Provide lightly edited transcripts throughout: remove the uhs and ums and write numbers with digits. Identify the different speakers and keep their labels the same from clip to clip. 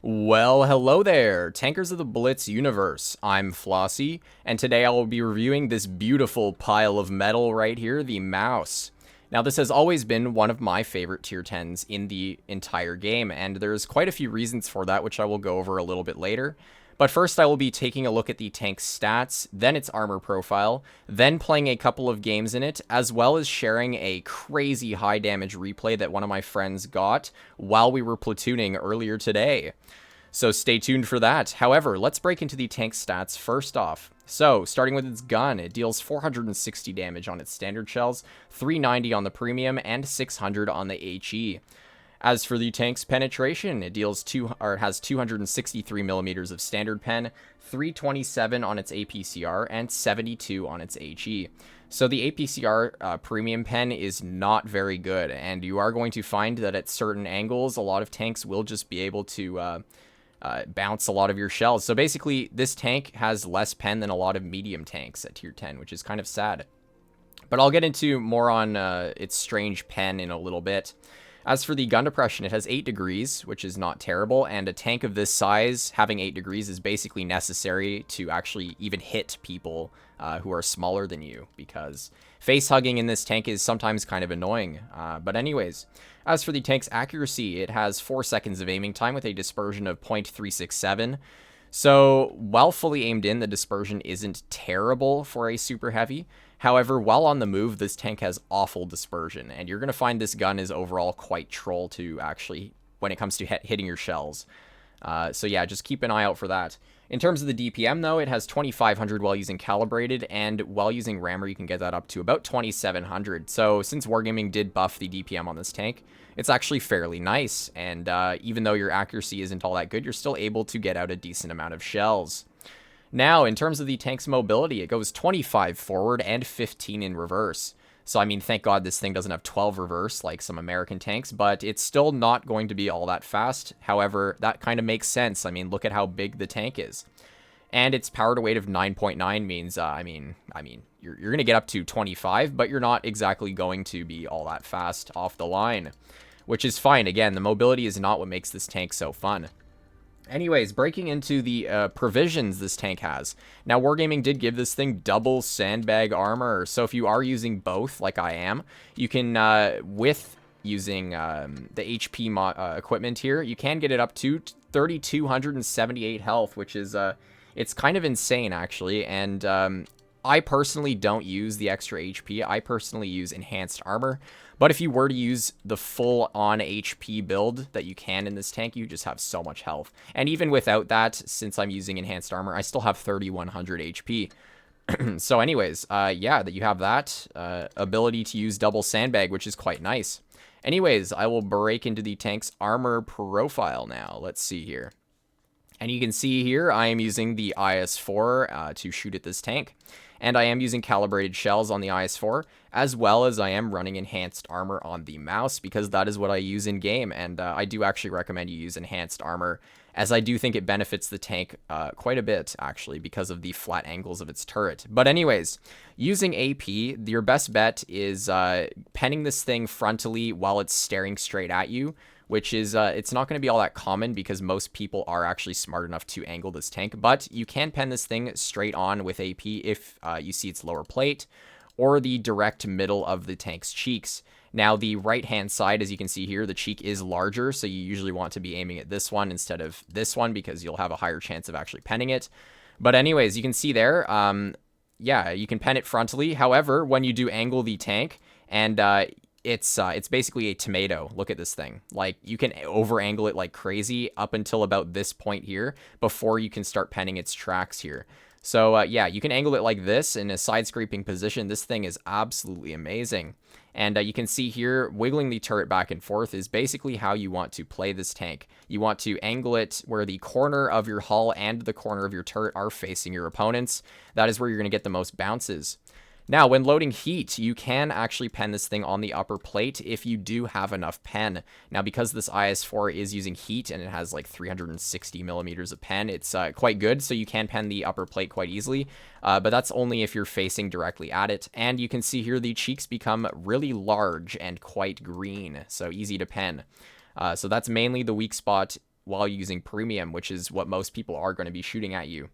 Speaker 1: Well, hello there, Tankers of the Blitz universe. I'm Flossie, and today I will be reviewing this beautiful pile of metal right here, the Mouse. Now, this has always been one of my favorite tier 10s in the entire game, and there's quite a few reasons for that, which I will go over a little bit later. But first, I will be taking a look at the tank's stats, then its armor profile, then playing a couple of games in it, as well as sharing a crazy high damage replay that one of my friends got while we were platooning earlier today. So stay tuned for that. However, let's break into the tank stats first off. So, starting with its gun, it deals 460 damage on its standard shells, 390 on the premium, and 600 on the HE. As for the tank's penetration, it has 263 millimeters of standard pen, 327 on its APCR, and 72 on its HE. So the APCR premium pen is not very good, and you are going to find that at certain angles, a lot of tanks will just be able to bounce a lot of your shells. So basically, this tank has less pen than a lot of medium tanks at tier 10, which is kind of sad. But I'll get into more on its strange pen in a little bit. As for the gun depression, it has 8 degrees, which is not terrible, and a tank of this size having 8 degrees is basically necessary to actually even hit people who are smaller than you, because face hugging in this tank is sometimes kind of annoying. But anyways, as for the tank's accuracy, it has 4 seconds of aiming time with a dispersion of 0.367. So, while fully aimed in, the dispersion isn't terrible for a super heavy. However, while on the move, this tank has awful dispersion, and you're going to find this gun is overall quite troll to actually, when it comes to hitting your shells. So yeah, just keep an eye out for that. In terms of the DPM, though, it has 2500 while using calibrated, and while using rammer, you can get that up to about 2700. So since Wargaming did buff the DPM on this tank, it's actually fairly nice, and even though your accuracy isn't all that good, you're still able to get out a decent amount of shells. Now, in terms of the tank's mobility, it goes 25 forward and 15 in reverse. So, I mean, thank God this thing doesn't have 12 reverse like some American tanks, but it's still not going to be all that fast. However, that kind of makes sense. I mean, look at how big the tank is. And its power to weight of 9.9 means, you're going to get up to 25, but you're not exactly going to be all that fast off the line, which is fine. Again, the mobility is not what makes this tank so fun. Anyways, breaking into the provisions this tank has. Now, Wargaming did give this thing double sandbag armor, so if you are using both, like I am, you can, with using the HP equipment here, you can get it up to 3,278 health, which is, it's kind of insane, actually, and I personally don't use the extra HP. I personally use enhanced armor. But if you were to use the full-on HP build that you can in this tank, you just have so much health. And even without that, since I'm using enhanced armor, I still have 3,100 HP. So anyways, yeah, that you have that ability to use double sandbag, which is quite nice. Anyways, I will break into the tank's armor profile now. Let's see here. And you can see here, I am using the IS-4 to shoot at this tank. And I am using calibrated shells on the IS-4, as well as I am running enhanced armor on the Mouse, because that is what I use in game. And I do actually recommend you use enhanced armor, as I do think it benefits the tank quite a bit, actually, because of the flat angles of its turret. But anyways, using AP, your best bet is penning this thing frontally while it's staring straight at you, which is, it's not going to be all that common because most people are actually smart enough to angle this tank, but you can pen this thing straight on with AP if you see its lower plate or the direct middle of the tank's cheeks. Now, the right-hand side, as you can see here, the cheek is larger, so you usually want to be aiming at this one instead of this one because you'll have a higher chance of actually penning it. But anyways, you can see there, yeah, you can pen it frontally. However, when you do angle the tank, and it's basically a tomato. Look at this thing. Like, you can over angle it like crazy up until about this point here before you can start penning its tracks here. So yeah, you can angle it like this in a side scraping position. This thing is absolutely amazing. And you can see here, wiggling the turret back and forth is basically how you want to play this tank. You want to angle it where the corner of your hull and the corner of your turret are facing your opponents. That is where you're going to get the most bounces. Now, when loading heat, you can actually pen this thing on the upper plate if you do have enough pen. Now, because this IS-4 is using heat and it has like 360 millimeters of pen, it's quite good, so you can pen the upper plate quite easily, but that's only if you're facing directly at it. And you can see here the cheeks become really large and quite green, so easy to pen. So that's mainly the weak spot while using premium, which is what most people are going to be shooting at you.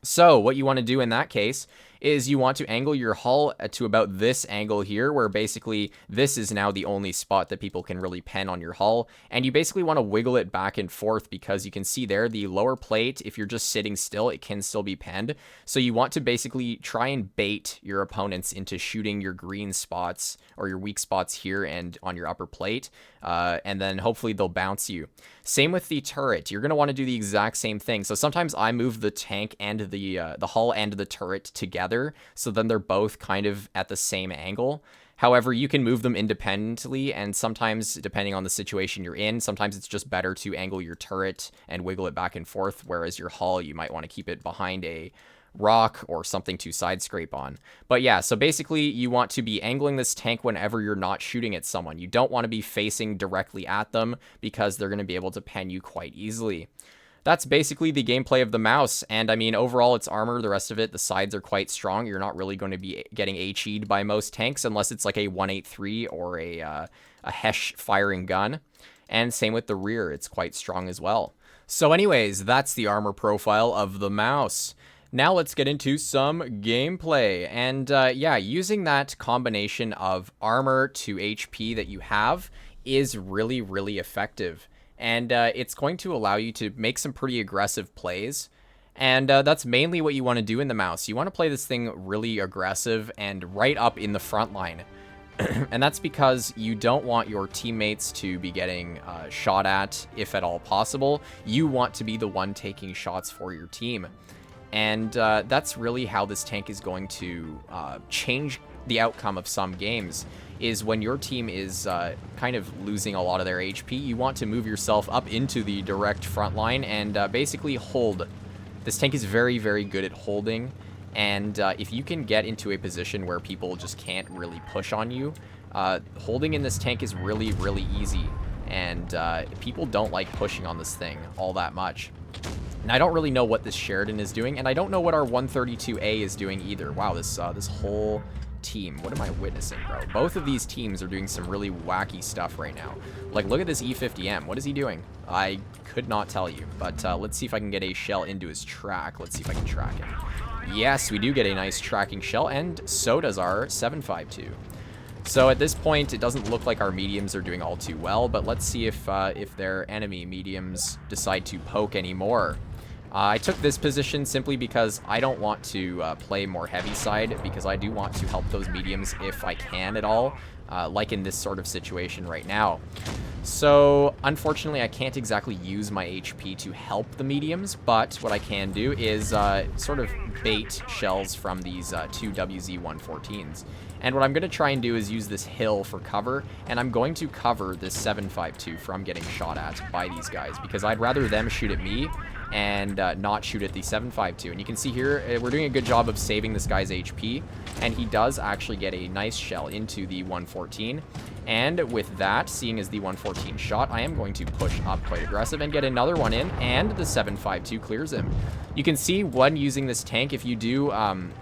Speaker 1: So what you want to do in that case is you want to angle your hull to about this angle here, where basically this is now the only spot that people can really pen on your hull. And you basically want to wiggle it back and forth, because you can see there the lower plate, if you're just sitting still, it can still be penned. So you want to basically try and bait your opponents into shooting your green spots or your weak spots here and on your upper plate. And then hopefully they'll bounce you. Same with the turret. You're going to want to do the exact same thing. So sometimes I move the tank and the hull and the turret together, so then they're both kind of at the same angle. However, you can move them independently, and sometimes, depending on the situation you're in, sometimes it's just better to angle your turret and wiggle it back and forth, whereas your hull, you might want to keep it behind a rock or something to side scrape on. But yeah, so basically you want to be angling this tank whenever you're not shooting at someone. You don't want to be facing directly at them, because they're going to be able to pen you quite easily. That's basically the gameplay of the Maus, and I mean, overall it's armor, the rest of it, the sides are quite strong. You're not really going to be getting HE'd by most tanks, unless it's like a 183 or a Hesh firing gun. And same with the rear, it's quite strong as well. So anyways, that's the armor profile of the Maus. Now let's get into some gameplay, and yeah, using that combination of armor to HP that you have is really, really effective. And it's going to allow you to make some pretty aggressive plays. And that's mainly what you want to do in the Maus. You want to play this thing really aggressive and right up in the front line. And that's because you don't want your teammates to be getting shot at, if at all possible. You want to be the one taking shots for your team. And that's really how this tank is going to change the outcome of some games, is when your team is kind of losing a lot of their HP, you want to move yourself up into the direct front line and basically hold. This tank is very, very good at holding, and if you can get into a position where people just can't really push on you, holding in this tank is really, really easy, and people don't like pushing on this thing all that much. And I don't really know what this Sheridan is doing, and I don't know what our 132A is doing either. Wow, this whole team, what am I witnessing, bro? Both of these teams are doing some really wacky stuff right now. Like, look at this E50M. What is he doing? I could not tell you, but let's see if I can get a shell into his track. Let's see if I can track him. Yes, we do get a nice tracking shell, and so does our 7.52. So at this point, it doesn't look like our mediums are doing all too well, but let's see if their enemy mediums decide to poke anymore. I took this position simply because I don't want to play more heavy side, because I do want to help those mediums if I can at all, like in this sort of situation right now. So unfortunately, I can't exactly use my HP to help the mediums, but what I can do is sort of bait shells from these two WZ-114s. And what I'm going to try and do is use this hill for cover, and I'm going to cover this 7.52 from getting shot at by these guys, because I'd rather them shoot at me and not shoot at the 7.52. And you can see here, we're doing a good job of saving this guy's HP, and he does actually get a nice shell into the 114. And with that, seeing as the 114 shot, I am going to push up quite aggressive and get another one in, and the 7.52 clears him. You can see when using this tank, if you do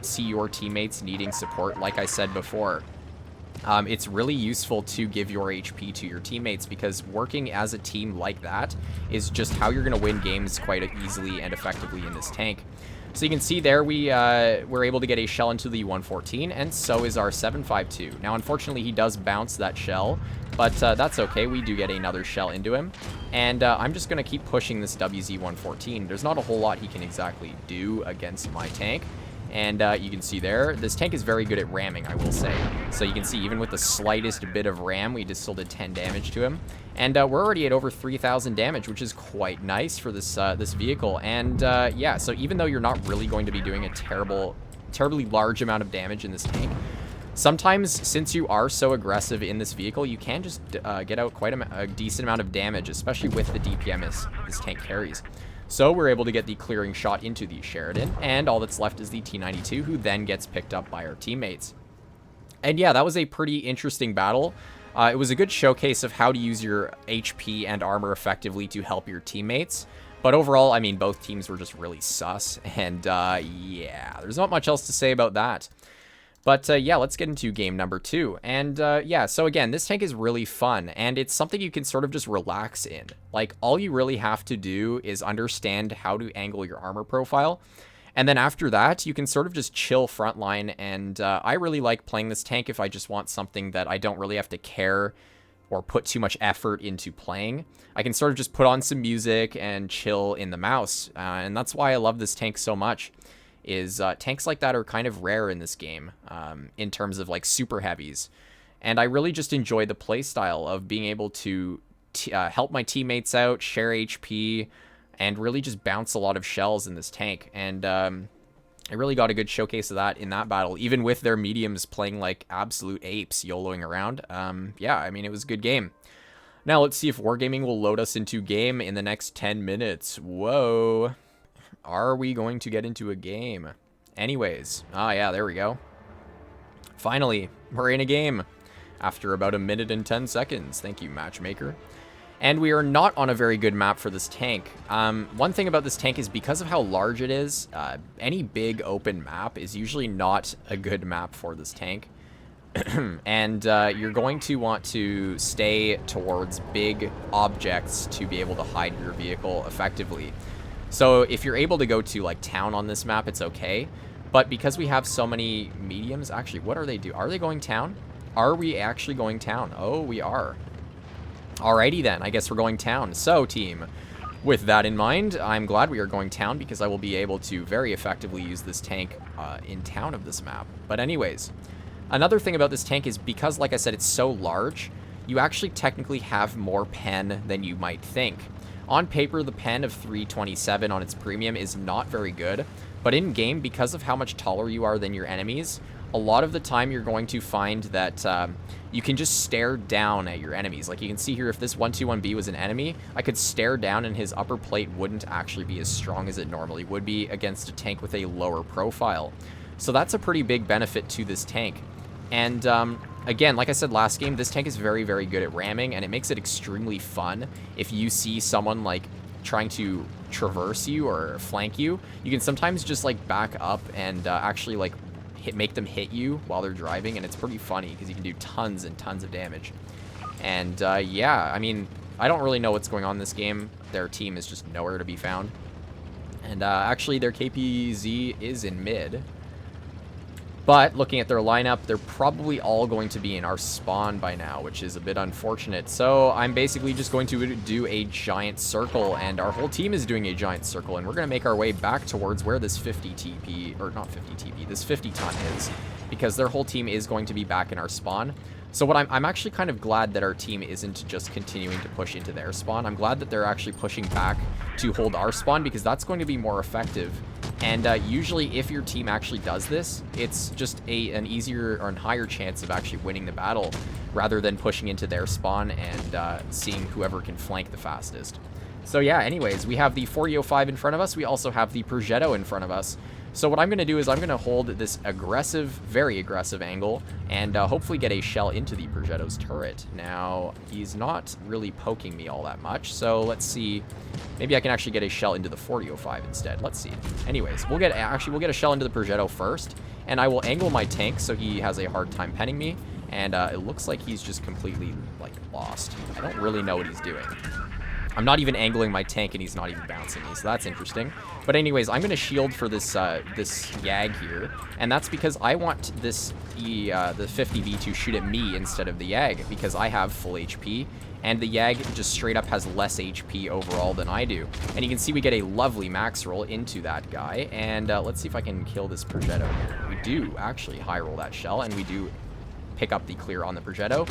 Speaker 1: see your teammates needing support, like I said before, it's really useful to give your HP to your teammates, because working as a team like that is just how you're going to win games quite easily and effectively in this tank. So you can see there we were able to get a shell into the 114, and so is our 7.52. Now, unfortunately, he does bounce that shell, but that's okay. We do get another shell into him, and I'm just going to keep pushing this WZ-114. There's not a whole lot he can exactly do against my tank. And you can see there, this tank is very good at ramming, I will say. So you can see, even with the slightest bit of ram, we just still did 10 damage to him. And we're already at over 3,000 damage, which is quite nice for this this vehicle. And yeah, so even though you're not really going to be doing a terribly large amount of damage in this tank, sometimes, since you are so aggressive in this vehicle, you can just get out quite a decent amount of damage, especially with the DPM this tank carries. So we're able to get the clearing shot into the Sheridan, and all that's left is the T-92, who then gets picked up by our teammates. And yeah, that was a pretty interesting battle. It was a good showcase of how to use your HP and armor effectively to help your teammates. But overall, I mean, both teams were just really sus, and yeah, there's not much else to say about that. But yeah, let's get into game number 2. And yeah, so again, this tank is really fun, and it's something you can sort of just relax in. Like, all you really have to do is understand how to angle your armor profile. And then after that, you can sort of just chill frontline, and I really like playing this tank if I just want something that I don't really have to care or put too much effort into playing. I can sort of just put on some music and chill in the mouse, and that's why I love this tank so much. Is tanks like that are kind of rare in this game in terms of like super heavies. And I really just enjoy the playstyle of being able to help my teammates out, share HP, and really just bounce a lot of shells in this tank. And I really got a good showcase of that in that battle, even with their mediums playing like absolute apes YOLOing around. Yeah, I mean, it was a good game. Now let's see if Wargaming will load us into game in the next 10 minutes. Whoa. Are we going to get into a game? Anyways, yeah, there we go. Finally, we're in a game after about 1 minute and 10 seconds. Thank you, matchmaker. And we are not on a very good map for this tank. One thing about this tank is because of how large it is, any big open map is usually not a good map for this tank. And you're going to want to stay towards big objects to be able to hide your vehicle effectively. So if you're able to go to like town on this map, it's okay. But because we have so many mediums, actually, what are they do? Are they going town? Are we actually going town? Oh, we are. Alrighty then, I guess we're going town. So team, with that in mind, I'm glad we are going town because I will be able to very effectively use this tank in town of this map. But anyways, another thing about this tank is because, like I said, it's so large, you actually technically have more pen than you might think. On paper, the pen of 327 on its premium is not very good, but in game, because of how much taller you are than your enemies, a lot of the time you're going to find that you can just stare down at your enemies. Like you can see here, if this 121B was an enemy, I could stare down and his upper plate wouldn't actually be as strong as it normally would be against a tank with a lower profile. So that's a pretty big benefit to this tank. And again, like I said last game, this tank is very, very good at ramming, and it makes it extremely fun. If you see someone like trying to traverse you or flank you, you can sometimes just like back up and actually like make them hit you while they're driving, and it's pretty funny because you can do tons and tons of damage. And yeah, I mean, I don't really know what's going on in this game. Their team is just nowhere to be found. And actually, their KPZ is in mid. But looking at their lineup, they're probably all going to be in our spawn by now, which is a bit unfortunate. So I'm basically just going to do a giant circle, and our whole team is doing a giant circle, and we're going to make our way back towards where this 50 TP, or not 50 TP, this 50 ton is, because their whole team is going to be back in our spawn. So what I'm actually kind of glad that our team isn't just continuing to push into their spawn. I'm glad that they're actually pushing back to hold our spawn, because that's going to be more effective. And usually if your team actually does this, it's just an easier or a higher chance of actually winning the battle rather than pushing into their spawn and seeing whoever can flank the fastest. So yeah, anyways, we have the 4005 in front of us. We also have the Progetto in front of us. So what I'm going to do is I'm going to hold this aggressive, very aggressive angle and hopefully get a shell into the Progetto's turret. Now, he's not really poking me all that much, so let's see. Maybe I can actually get a shell into the 4005 instead. Let's see. Anyways, we'll get a shell into the Progetto first, and I will angle my tank so he has a hard time penning me, and it looks like he's just completely, like, lost. I don't really know what he's doing. I'm not even angling my tank, and he's not even bouncing me, so that's interesting. But anyways, I'm going to shield for this this Yag here, and that's because I want the 50B to shoot at me instead of the Yag, because I have full HP, and the Yag just straight up has less HP overall than I do. And you can see we get a lovely max roll into that guy, and let's see if I can kill this Progetto here. We do actually high roll that shell, and we do pick up the clear on the Progetto.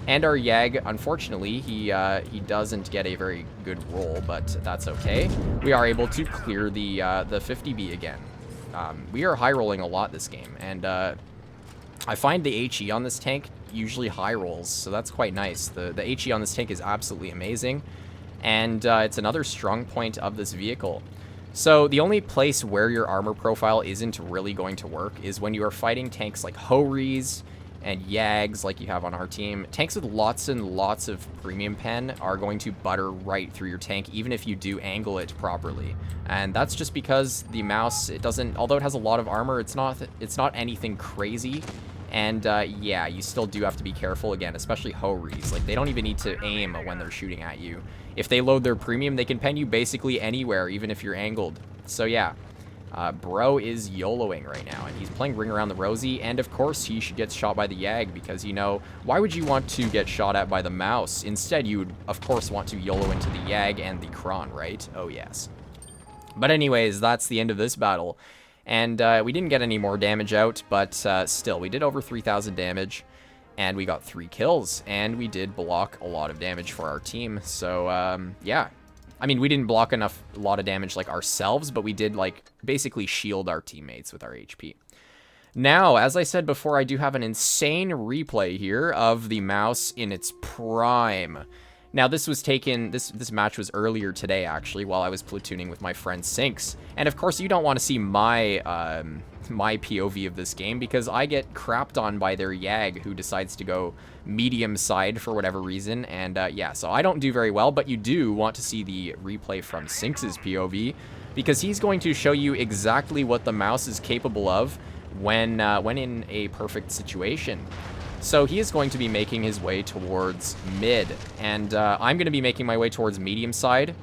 Speaker 1: And our Yag, unfortunately, he doesn't get a very good roll, but that's okay. We are able to clear the 50B again. We are high rolling a lot this game, and I find the HE on this tank usually high rolls, so that's quite nice. The HE on this tank is absolutely amazing, and it's another strong point of this vehicle. So the only place where your armor profile isn't really going to work is when you are fighting tanks like Ho-Rees and Yags like you have on our team, tanks with lots and lots of premium pen are going to butter right through your tank, even if you do angle it properly. And that's just because the mouse, it doesn't, although it has a lot of armor, it's not anything crazy. And yeah, you still do have to be careful again, especially Ho-Ris. Like, they don't even need to aim when they're shooting at you. If they load their premium, they can pen you basically anywhere, even if you're angled. So yeah, bro is YOLOing right now, and he's playing Ring Around the Rosie, and of course he gets shot by the Yag, because, you know, why would you want to get shot at by the mouse? Instead, you would, of course, want to YOLO into the Yag and the Kron, right? Oh, yes. But anyways, that's the end of this battle. And we didn't get any more damage out, but still, we did over 3,000 damage, and we got 3 kills, and we did block a lot of damage for our team. So, yeah. I mean, we didn't block a lot of damage, like, ourselves, but we did, like, basically shield our teammates with our HP. Now, as I said before, I do have an insane replay here of the mouse in its prime. Now, this was taken, this match was earlier today, actually, while I was platooning with my friend Sinks. And of course, you don't want to see my my POV of this game, because I get crapped on by their Yag, who decides to go medium side for whatever reason. And yeah, so I don't do very well, but you do want to see the replay from Sinks' POV, because he's going to show you exactly what the mouse is capable of when in a perfect situation. So he is going to be making his way towards mid, and I'm going to be making my way towards medium side,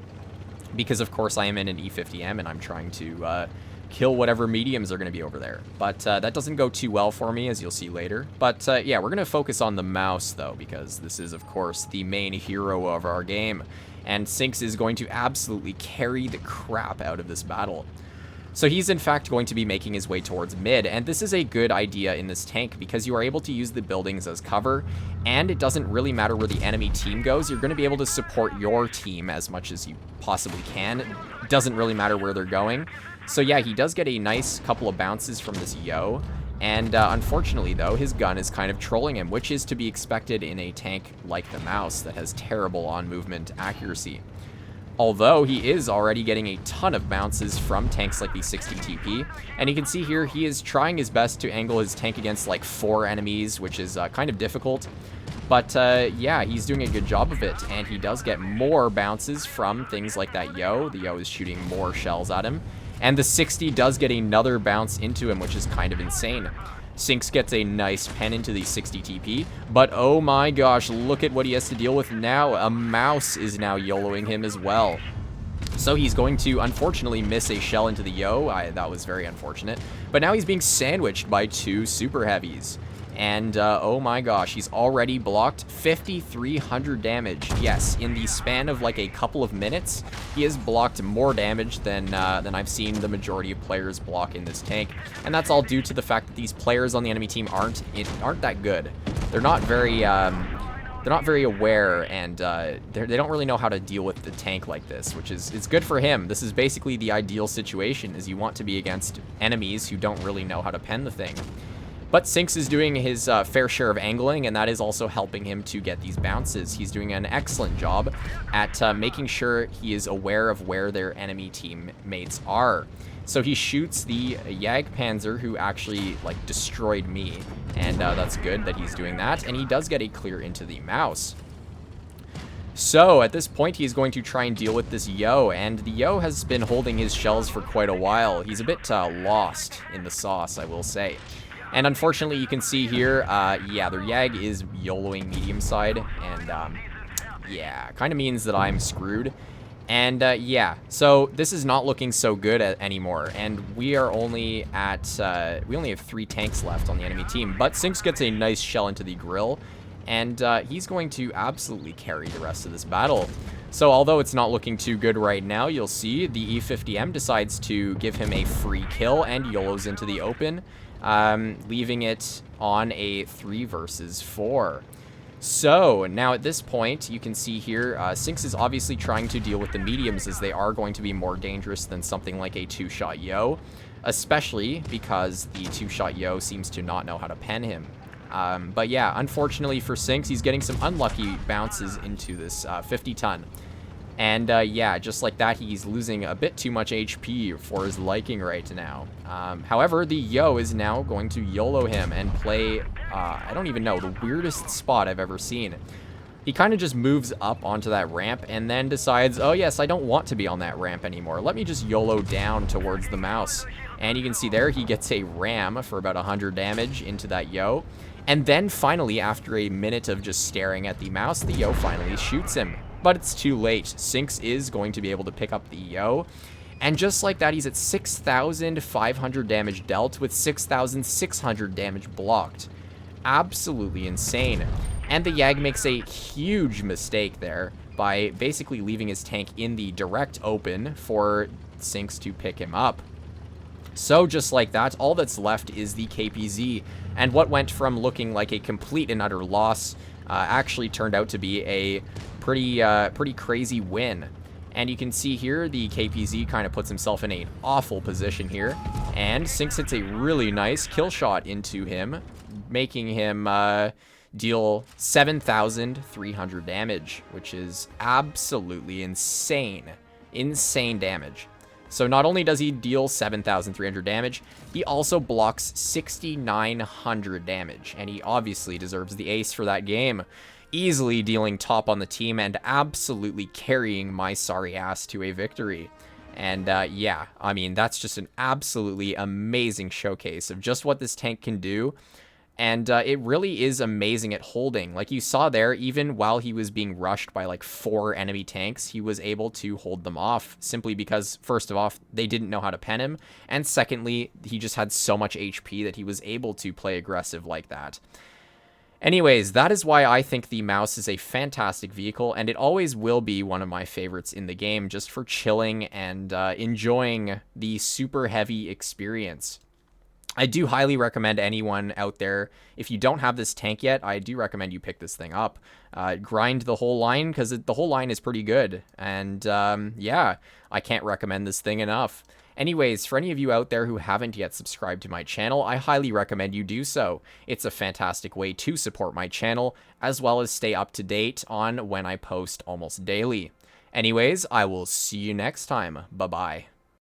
Speaker 1: because of course I am in an E50M and I'm trying to kill whatever mediums are going to be over there. But that doesn't go too well for me, as you'll see later. But yeah, we're going to focus on the mouse though, because this is of course the main hero of our game, and Sinks is going to absolutely carry the crap out of this battle. So he's in fact going to be making his way towards mid, and this is a good idea in this tank because you are able to use the buildings as cover, and it doesn't really matter where the enemy team goes. You're going to be able to support your team as much as you possibly can. It doesn't really matter where they're going. So yeah, he does get a nice couple of bounces from this Yo, and unfortunately though, his gun is kind of trolling him, which is to be expected in a tank like the mouse that has terrible on-movement accuracy. Although he is already getting a ton of bounces from tanks like the 60 TP. And you can see here, he is trying his best to angle his tank against like 4 enemies, which is kind of difficult. But yeah, he's doing a good job of it. And he does get more bounces from things like that Yo. The Yo is shooting more shells at him. And the 60 does get another bounce into him, which is kind of insane. Sinks gets a nice pen into the 60 TP, but oh my gosh, look at what he has to deal with now. A mouse is now YOLOing him as well. So he's going to, unfortunately, miss a shell into the Yo. That was very unfortunate. But now he's being sandwiched by 2 super heavies. And, oh my gosh, he's already blocked 5,300 damage. Yes, in the span of like a couple of minutes, he has blocked more damage than I've seen the majority of players block in this tank. And that's all due to the fact that these players on the enemy team aren't that good. They're not very aware, and they don't really know how to deal with the tank like this, which is, it's good for him. This is basically the ideal situation, is you want to be against enemies who don't really know how to pen the thing. But Sinks is doing his fair share of angling, and that is also helping him to get these bounces. He's doing an excellent job at making sure he is aware of where their enemy teammates are. So he shoots the Jagdpanzer, who actually like destroyed me, and that's good that he's doing that. And he does get a clear into the mouse. So at this point, he's going to try and deal with this Yo, and the Yo has been holding his shells for quite a while. He's a bit lost in the sauce, I will say. And unfortunately, you can see here, yeah, their Yag is YOLOing medium side, and yeah, kind of means that I'm screwed. And yeah, so this is not looking so good anymore, and we are only at, we only have 3 tanks left on the enemy team, but Sinks gets a nice shell into the grill, and he's going to absolutely carry the rest of this battle. So although it's not looking too good right now, you'll see the E50M decides to give him a free kill and YOLOs into the open, leaving it on a 3 versus 4. So now at this point, you can see here, Sinks is obviously trying to deal with the mediums, as they are going to be more dangerous than something like a 2-shot Yo, especially because the 2-shot Yo seems to not know how to pen him. But yeah, unfortunately for Sinks, he's getting some unlucky bounces into this 50-ton. And yeah, just like that, he's losing a bit too much HP for his liking right now. However, the Yo is now going to YOLO him and play I don't even know, the weirdest spot I've ever seen. He kind of just moves up onto that ramp and then decides, oh yes, I don't want to be on that ramp anymore. Let me just YOLO down towards the mouse. And you can see there, he gets a ram for about 100 damage into that Yo. And then finally, after a minute of just staring at the mouse, the Yo finally shoots him. But it's too late. Sinx is going to be able to pick up the Yo. And just like that, he's at 6,500 damage dealt with 6,600 damage blocked. Absolutely insane. And the Yag makes a huge mistake there by basically leaving his tank in the direct open for Sinx to pick him up. So just like that, all that's left is the KPZ. And what went from looking like a complete and utter loss actually turned out to be a pretty crazy win. And you can see here, the KPZ kind of puts himself in an awful position here. And Sinx hits a really nice kill shot into him, making him deal 7,300 damage, which is absolutely insane. Insane damage. So not only does he deal 7,300 damage, he also blocks 6,900 damage. And he obviously deserves the ace for that game. Easily dealing top on the team and absolutely carrying my sorry ass to a victory. And yeah, I mean, that's just an absolutely amazing showcase of just what this tank can do. And it really is amazing at holding. Like you saw there, even while he was being rushed by like 4 enemy tanks, he was able to hold them off simply because, first of all, they didn't know how to pen him. And secondly, he just had so much HP that he was able to play aggressive like that. Anyways, that is why I think the mouse is a fantastic vehicle, and it always will be one of my favorites in the game, just for chilling and enjoying the super heavy experience. I do highly recommend anyone out there, if you don't have this tank yet, I do recommend you pick this thing up. Grind the whole line, because the whole line is pretty good. And yeah, I can't recommend this thing enough. Anyways, for any of you out there who haven't yet subscribed to my channel, I highly recommend you do so. It's a fantastic way to support my channel, as well as stay up to date on when I post almost daily. Anyways, I will see you next time. Bye-bye.